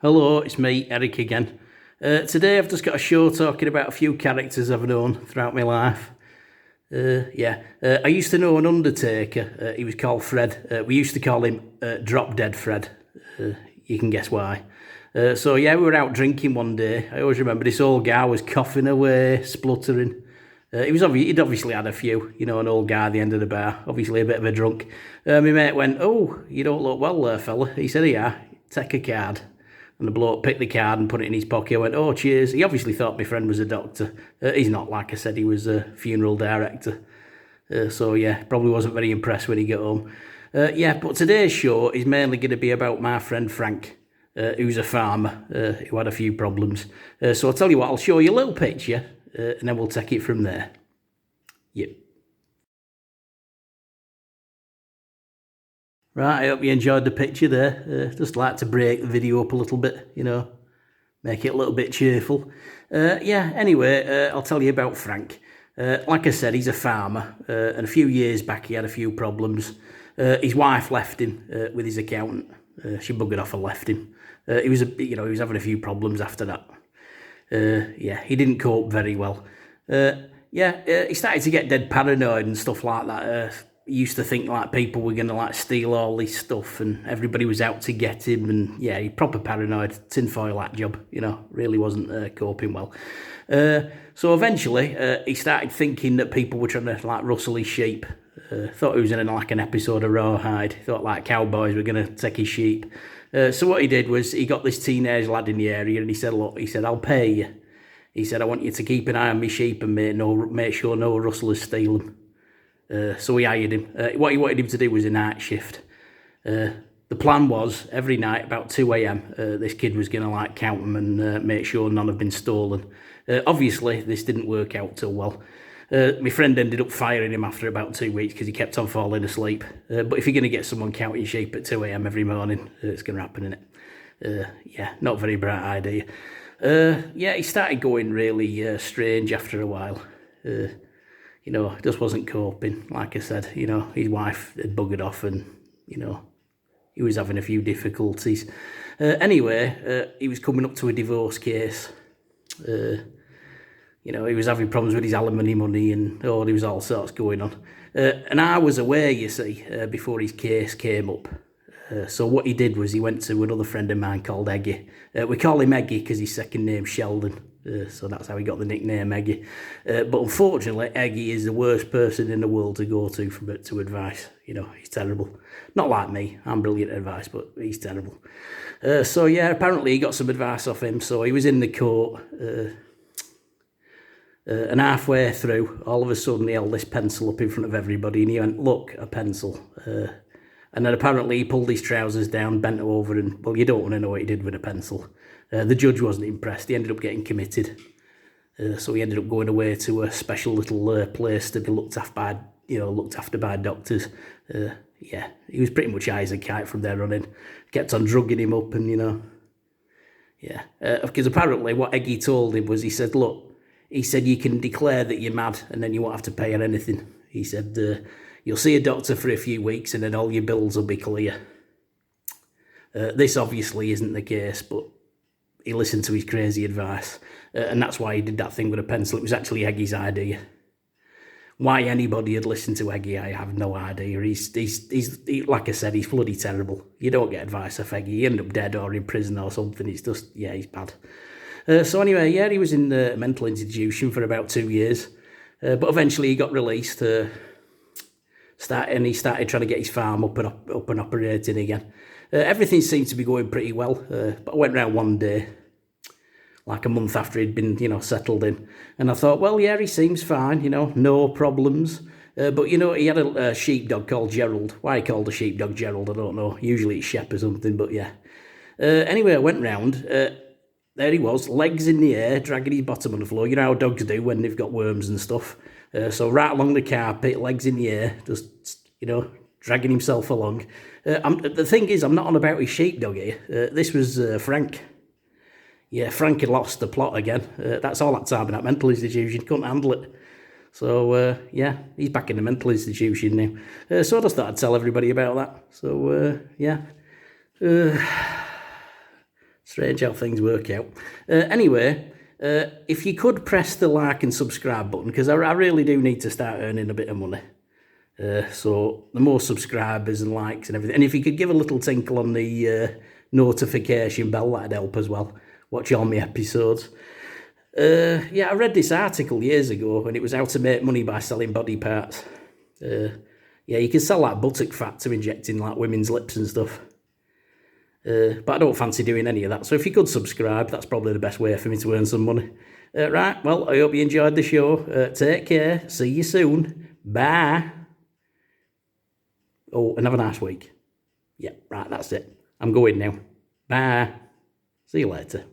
Hello, it's me, Eric again. Today I've just got a show talking about a few characters I've known throughout my life. I used to know an undertaker. He was called Fred. We used to call him Drop Dead Fred. You can guess why. We were out drinking one day. I always remember this old guy was coughing away, spluttering. He'd obviously had a few, an old guy at the end of the bar, obviously a bit of a drunk. My mate went, "Oh, you don't look well there, fella." He said, "Yeah, take a card." And the bloke picked the card and put it in his pocket. I went, "Oh, cheers." He obviously thought my friend was a doctor. He's not, like I said, he was a funeral director. Probably wasn't very impressed when he got home. But today's show is mainly going to be about my friend Frank, who's a farmer, who had a few problems. So I'll tell you what, I'll show you a little picture, and then we'll take it from there. Yep. Right, I hope you enjoyed the picture there. Just like to break the video up a little bit, make it a little bit cheerful. I'll tell you about Frank. Like I said, he's a farmer, and a few years back he had a few problems. His wife left him with his accountant. She buggered off and left him. He was having a few problems after that. He didn't cope very well. He started to get dead paranoid and stuff like that. He used to think like people were gonna like steal all his stuff and everybody was out to get him, and he proper paranoid, tinfoil hat job, really wasn't coping well. So eventually he started thinking that people were trying to like rustle his sheep. Thought he was in like an episode of Rawhide. Thought like cowboys were gonna take his sheep. So what he did was he got this teenage lad in the area and he said, "Look," he said, "I'll pay you." He said, "I want you to keep an eye on my sheep and make sure no rustlers steal them." So we hired him. What he wanted him to do was a night shift. The plan was every night about 2 a.m. This kid was going to like count them and make sure none have been stolen. Obviously, this didn't work out too well. My friend ended up firing him after about 2 weeks because he kept on falling asleep. But if you're going to get someone counting sheep at 2 a.m. every morning, it's going to happen, innit? Not a very bright idea. He started going really strange after a while. Just wasn't coping. Like I said, his wife had buggered off and, he was having a few difficulties. He was coming up to a divorce case. He was having problems with his alimony money and, there was all sorts going on. And I was aware, you see, before his case came up. So what he did was he went to another friend of mine called Eggy. We call him Eggy because his second name's Sheldon. So that's how he got the nickname Eggy. But unfortunately, Eggy is the worst person in the world to go to advice. He's terrible. Not like me. I'm brilliant at advice, but he's terrible. Apparently he got some advice off him. So he was in the court. And halfway through, all of a sudden he held this pencil up in front of everybody and he went, "Look, a pencil." And then apparently he pulled his trousers down, bent over, and, well, you don't want to know what he did with a pencil. The judge wasn't impressed. He ended up getting committed. So he ended up going away to a special little place to be looked after by doctors. He was pretty much high as a kite from there on in. Kept on drugging him up and, because apparently what Eggy told him was, he said, "Look," he said, "you can declare that you're mad and then you won't have to pay on anything." He said, "You'll see a doctor for a few weeks and then all your bills will be clear." This obviously isn't the case, but he listened to his crazy advice. And that's why he did that thing with a pencil. It was actually Eggy's idea. Why anybody had listened to Eggy, I have no idea. He's like I said, he's bloody terrible. You don't get advice off Eggy. You end up dead or in prison or something. It's just, he's bad. He was in a mental institution for about 2 years. But eventually he got released. He started trying to get his farm up and operating again. Everything seemed to be going pretty well, but I went round one day, like a month after he'd been, settled in, and I thought, well, he seems fine, no problems. But he had a sheepdog called Gerald. Why he called the sheepdog Gerald, I don't know. Usually it's Shep or something, but yeah. I went round. There he was, legs in the air, dragging his bottom on the floor. You know how dogs do when they've got worms and stuff. So right along the carpet, legs in the air, just, dragging himself along. The thing is, I'm not on about his sheepdog here. This was Frank. Yeah, Frank had lost the plot again. That's all that time in that mental institution. Couldn't handle it. So, he's back in the mental institution now. So I just thought I'd tell everybody about that. So, Strange how things work out. Anyway, if you could press the like and subscribe button, because I really do need to start earning a bit of money. So the more subscribers and likes and everything. And if you could give a little tinkle on the notification bell, that'd help as well. Watch all my episodes. Yeah, I read this article years ago, and it was how to make money by selling body parts. Yeah, you can sell like buttock fat to inject in like women's lips and stuff. But I don't fancy doing any of that. So if you could subscribe, that's probably the best way for me to earn some money. Right, well, I hope you enjoyed the show. Take care. See you soon. Bye. Oh, and have a nice week. Yeah, right, that's it. I'm going now. Bye. See you later.